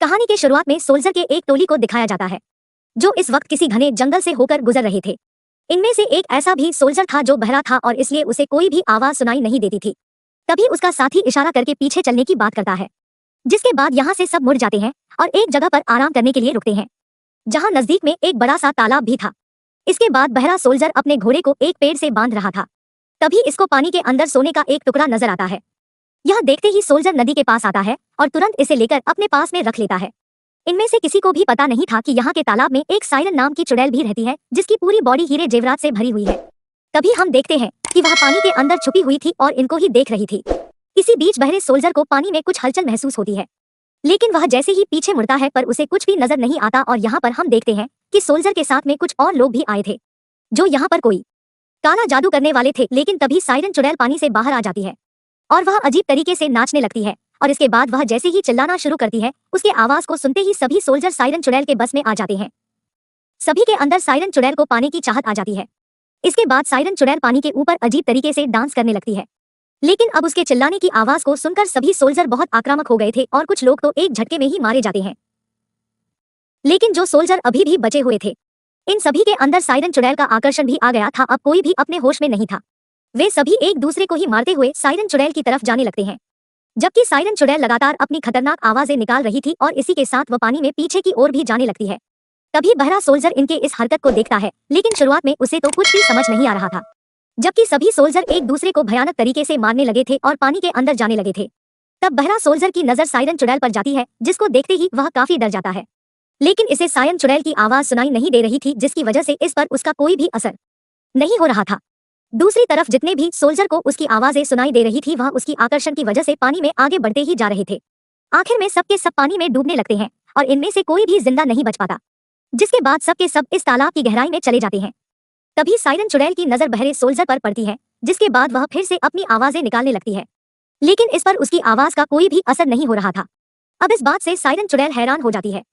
कहानी के शुरुआत में सोल्जर के एक टोली को दिखाया जाता है जो इस वक्त किसी घने जंगल से होकर गुजर रहे थे। इनमें से एक ऐसा भी सोल्जर था जो बहरा था और इसलिए उसे कोई भी आवाज सुनाई नहीं देती थी। तभी उसका साथी इशारा करके पीछे चलने की बात करता है, जिसके बाद यहाँ से सब मुड़ जाते हैं और एक जगह पर आराम करने के लिए रुकते हैं जहाँ नजदीक में एक बड़ा सा तालाब भी था। इसके बाद बहरा सोल्जर अपने घोड़े को एक पेड़ से बांध रहा था। तभी इसको पानी के अंदर सोने का एक टुकड़ा नजर आता है। यह देखते ही सोल्जर नदी के पास आता है और तुरंत इसे लेकर अपने पास में रख लेता है। इनमें से किसी को भी पता नहीं था कि यहाँ के तालाब में एक सायरन नाम की चुड़ैल भी रहती है जिसकी पूरी बॉडी हीरे जेवरात से भरी हुई है। तभी हम देखते हैं कि वह पानी के अंदर छुपी हुई थी और इनको ही देख रही थी। इसी बीच बहरे सोल्जर को पानी में कुछ हलचल महसूस होती है, लेकिन वह जैसे ही पीछे मुड़ता है पर उसे कुछ भी नजर नहीं आता। और यहाँ पर हम देखते हैं कि सोल्जर के साथ में कुछ और लोग भी आए थे जो यहाँ पर कोई काला जादू करने वाले थे। लेकिन तभी सायरन चुड़ैल पानी से बाहर आ जाती है और वह अजीब तरीके से नाचने लगती है और इसके बाद वह जैसे ही चिल्लाना शुरू करती है उसके आवाज को सुनते ही सभी सोल्जर सायरन चुड़ैल के बस में आ जाते हैं। सभी के अंदर सायरन चुड़ैल को पाने की चाहत आ जाती है। इसके बाद सायरन चुड़ैल पानी के ऊपर अजीब तरीके से डांस करने लगती है, लेकिन अब उसके चिल्लाने की आवाज को सुनकर सभी सोल्जर बहुत आक्रामक हो गए थे और कुछ लोग तो एक झटके में ही मारे जाते हैं। लेकिन जो सोल्जर अभी भी बचे हुए थे, इन सभी के अंदर सायरन चुड़ैल का आकर्षण भी आ गया था। अब कोई भी अपने होश में नहीं था। वे सभी एक दूसरे को ही मारते हुए सायरन चुड़ैल की तरफ जाने लगते हैं, जबकि सायरन चुड़ैल लगातार अपनी खतरनाक आवाजें निकाल रही थी और इसी के साथ वह पानी में पीछे की ओर भी जाने लगती है। तभी बहरा सोल्जर इनके इस हरकत को देखता है, लेकिन शुरुआत में उसे तो कुछ भी समझ नहीं आ रहा था, जबकि सभी सोल्जर एक दूसरे को भयानक तरीके से मारने लगे थे और पानी के अंदर जाने लगे थे। तब बहरा सोल्जर की नजर सायरन चुड़ैल पर जाती है, जिसको देखते ही वह काफी डर जाता है। लेकिन इसे सायरन चुड़ैल की आवाज सुनाई नहीं दे रही थी, जिसकी वजह से इस पर उसका कोई भी असर नहीं हो रहा था। दूसरी तरफ जितने भी सोल्जर को उसकी आवाजें सुनाई दे रही थी वह उसकी आकर्षण की वजह से पानी में आगे बढ़ते ही जा रहे थे। आखिर में सबके सब पानी में डूबने लगते हैं और इनमें से कोई भी जिंदा नहीं बच पाता, जिसके बाद सबके सब इस तालाब की गहराई में चले जाते हैं। तभी सायरन चुड़ैल की नजर बहरे सोल्जर पर पड़ती है, जिसके बाद वह फिर से अपनी आवाजें निकालने लगती है, लेकिन इस पर उसकी आवाज का कोई भी असर नहीं हो रहा था। अब इस बात से सायरन चुड़ैल हैरान हो जाती है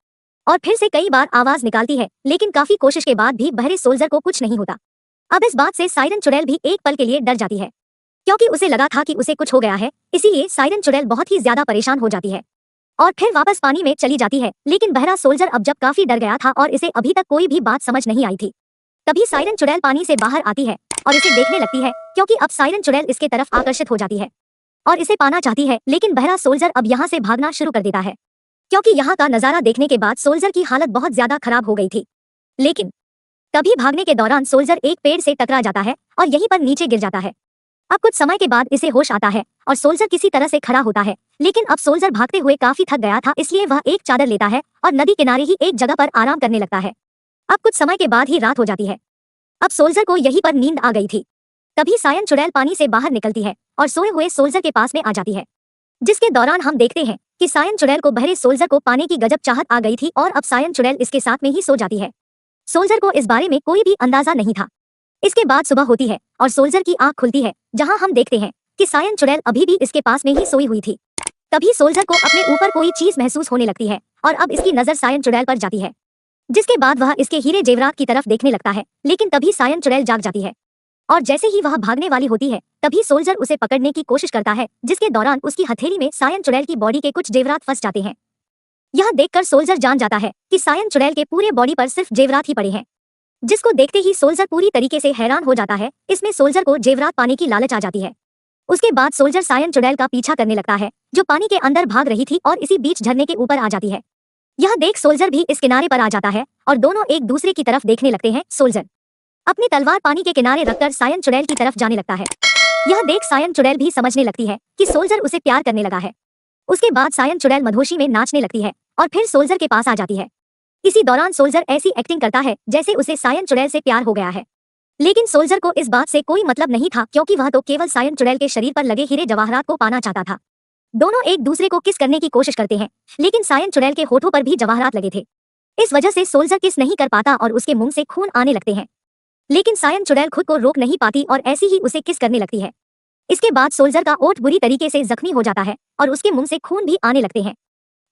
और फिर से कई बार आवाज निकालती है, लेकिन काफी कोशिश के बाद भी बहरे सोल्जर को कुछ नहीं होता। अब इस बात से सायरन चुड़ैल भी एक पल के लिए डर जाती है, क्योंकि उसे लगा था कि उसे कुछ हो गया है। इसीलिए सायरन चुड़ैल बहुत ही ज्यादा परेशान हो जाती है और फिर वापस पानी में चली जाती है। लेकिन बहरा सोल्जर अब जब काफी डर गया था और इसे अभी तक कोई भी बात समझ नहीं आई थी, तभी सायरन चुड़ैल पानी से बाहर आती है और इसे देखने लगती है, क्योंकि अब सायरन चुड़ैल इसके तरफ आकर्षित हो जाती है और इसे पाना चाहती है। लेकिन बहरा सोल्जर अब यहाँ से भागना शुरू कर देता है, क्योंकि यहाँ का नजारा देखने के बाद सोल्जर की हालत बहुत ज्यादा खराब हो गई थी। लेकिन तभी भागने के दौरान सोल्जर एक पेड़ से टकरा जाता है और यहीं पर नीचे गिर जाता है। अब कुछ समय के बाद इसे होश आता है और सोल्जर किसी तरह से खड़ा होता है, लेकिन अब सोल्जर भागते हुए काफी थक गया था, इसलिए वह एक चादर लेता है और नदी किनारे ही एक जगह पर आराम करने लगता है। अब कुछ समय के बाद ही रात हो जाती है। अब सोल्जर को यहीं पर नींद आ गई थी। तभी सायरन चुड़ैल पानी से बाहर निकलती है और सोए हुए सोल्जर के पास में आ जाती है, जिसके दौरान हम देखते हैं कि सायरन चुड़ैल को बहरे सोल्जर को पाने की गजब चाहत आ गई थी और अब सायरन चुड़ैल इसके साथ में ही सो जाती है। सोल्जर को इस बारे में कोई भी अंदाजा नहीं था। इसके बाद सुबह होती है और सोल्जर की आंख खुलती है, जहां हम देखते हैं कि सायरन चुड़ैल अभी भी इसके पास में ही सोई हुई थी। तभी सोल्जर को अपने ऊपर कोई चीज महसूस होने लगती है और अब इसकी नजर सायरन चुड़ैल पर जाती है, जिसके बाद वह इसके हीरे जेवरात की तरफ देखने लगता है। लेकिन तभी सायरन चुड़ैल जाग जाती है और जैसे ही वह भागने वाली होती है तभी सोल्जर उसे पकड़ने की कोशिश करता है, जिसके दौरान उसकी हथेली में सायरन चुड़ैल की बॉडी के कुछ जेवरात फंस जाते हैं। यह देखकर सोल्जर जान जाता है कि सायरन चुड़ैल के पूरे बॉडी पर सिर्फ जेवरात ही पड़े हैं, जिसको देखते ही सोल्जर पूरी तरीके से हैरान हो जाता है। इसमें सोल्जर को जेवरात पाने की लालच आ जाती है। उसके बाद सोल्जर सायरन चुड़ैल का पीछा करने लगता है, जो पानी के अंदर भाग रही थी और इसी बीच झरने के ऊपर आ जाती है। यह देख सोल्जर भी इस किनारे पर आ जाता है और दोनों एक दूसरे की तरफ देखने लगते हैं। सोल्जर अपनी तलवार पानी के किनारे रखकर सायरन चुड़ैल की तरफ जाने लगता है। यह देख सायरन चुड़ैल भी समझने लगती है कि सोल्जर उसे प्यार करने लगा है। उसके बाद सायरन चुड़ैल मधोशी में नाचने लगती है और फिर सोल्जर के पास आ जाती है। इसी दौरान सोल्जर ऐसी एक्टिंग करता है जैसे उसे सायरन चुड़ैल से प्यार हो गया है, लेकिन सोल्जर को इस बात से कोई मतलब नहीं था, क्योंकि वह तो केवल सायरन चुड़ैल के शरीर पर लगे हीरे जवाहरात को पाना चाहता था। दोनों एक दूसरे को किस करने की कोशिश करते हैं, लेकिन सायरन चुड़ैल के होठों पर भी जवाहरात लगे थे। इस वजह से सोल्जर किस नहीं कर पाता और उसके मुंह से खून आने लगते हैं, लेकिन सायरन चुड़ैल खुद को रोक नहीं पाती और ऐसी ही उसे किस करने लगती है। इसके बाद सोल्जर का ओठ बुरी तरीके से जख्मी हो जाता है और उसके मुंह से खून भी आने लगते हैं,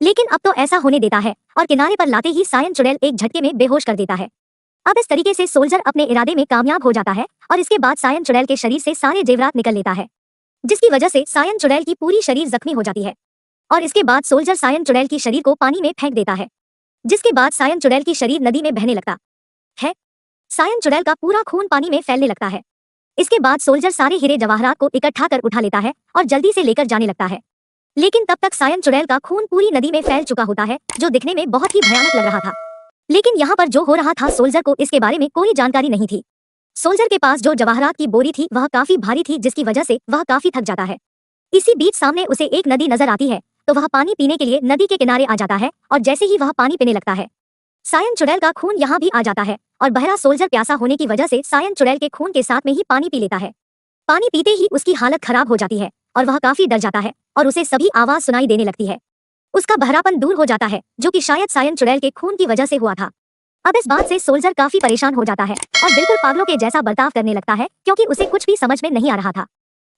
लेकिन अब तो ऐसा होने देता है और किनारे पर लाते ही सायरन चुड़ैल एक झटके में बेहोश कर देता है। अब इस तरीके से सोल्जर अपने इरादे में कामयाब हो जाता है और इसके बाद सायरन चुड़ैल के शरीर से सारे जेवरात निकल लेता है, जिसकी वजह से सायरन चुड़ैल की पूरी शरीर जख्मी हो जाती है और इसके बाद सोल्जर सायन चुड़ैल की शरीर को पानी में फेंक देता है, जिसके बाद सायन चुड़ैल की शरीर नदी में बहने लगता है। सायन चुड़ैल का पूरा खून पानी में फैलने लगता है। इसके बाद सोल्जर सारे हीरे जवाहरात को इकट्ठा कर उठा लेता है और जल्दी से लेकर जाने लगता है। लेकिन तब तक सायन चुड़ैल का खून पूरी नदी में फैल चुका होता है, जो दिखने में बहुत ही भयानक लग रहा था। लेकिन यहाँ पर जो हो रहा था, सोल्जर को इसके बारे में कोई जानकारी नहीं थी। सोल्जर के पास जो जवाहरात की बोरी थी वह काफी भारी थी, जिसकी वजह से वह काफी थक जाता है। इसी बीच सामने उसे एक नदी नजर आती है, तो वह पानी पीने के लिए नदी के किनारे आ जाता है और जैसे ही वह पानी पीने लगता है, सायन चुड़ैल का खून यहाँ भी आ जाता है और बहरा सोल्जर प्यासा होने की वजह से सायन चुड़ैल के खून के साथ में ही पानी पी लेता है। पानी पीते ही उसकी हालत खराब हो जाती है और वह काफी डर जाता है और उसे सभी आवाज सुनाई देने लगती है। उसका बहरापन दूर हो जाता है, जो कि शायद सायन चुड़ैल के खून की वजह से हुआ था। अब इस बात से सोल्जर काफी परेशान हो जाता है और बिल्कुल पागलों के जैसा बर्ताव करने लगता है, क्योंकि उसे कुछ भी समझ में नहीं आ रहा था।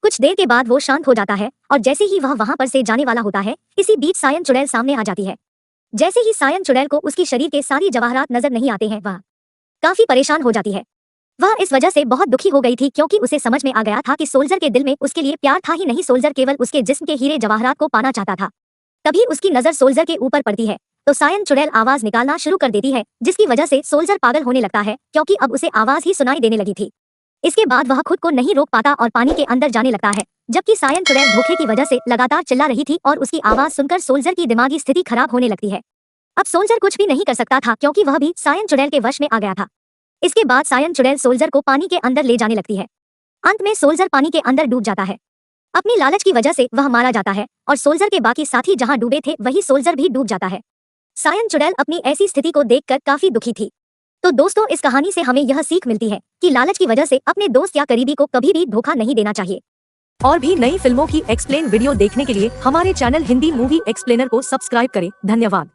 कुछ देर के बाद वो शांत हो जाता है और जैसे ही वह वहां पर से जाने वाला होता है, इसी बीच सायन चुड़ैल सामने आ जाती है। जैसे ही सायन चुड़ैल को उसकी शरीर के सारी जवाहरात नजर नहीं आते हैं, वह काफी परेशान हो जाती है। वह इस वजह से बहुत दुखी हो गई थी, क्योंकि उसे समझ में आ गया था कि सोल्जर के दिल में उसके लिए प्यार था ही नहीं, सोल्जर केवल उसके जिस्म के हीरे जवाहरात को पाना चाहता था। तभी उसकी नजर सोल्जर के ऊपर पड़ती है, तो सायन चुड़ैल आवाज निकालना शुरू कर देती है, जिसकी वजह से सोल्जर पागल होने लगता है, क्योंकि अब उसे आवाज ही सुनाई देने लगी थी। इसके बाद वह खुद को नहीं रोक पाता और पानी के अंदर जाने लगता है, जबकि सायन चुड़ैल धोखे की वजह से लगातार चिल्ला रही थी और उसकी आवाज सुनकर सोल्जर की दिमागी स्थिति खराब होने लगती है। अब सोल्जर कुछ भी नहीं कर सकता था, क्योंकि वह भी सायन चुड़ैल के वश में आ गया था। इसके बाद सायन चुड़ैल सोल्जर को पानी के अंदर ले जाने लगती है। अंत में सोल्जर पानी के अंदर डूब जाता है। अपनी लालच की वजह से वह मारा जाता है और सोल्जर के बाकी साथी जहां डूबे थे वही सोल्जर भी डूब जाता है। सायन चुड़ैल अपनी ऐसी स्थिति को देखकर काफी दुखी थी। तो दोस्तों, इस कहानी से हमें यह सीख मिलती है कि लालच की वजह से अपने दोस्त या करीबी को कभी भी धोखा नहीं देना चाहिए। और भी नई फिल्मों की एक्सप्लेन वीडियो देखने के लिए हमारे चैनल हिंदी मूवी एक्सप्लेनर को सब्सक्राइब करें। धन्यवाद।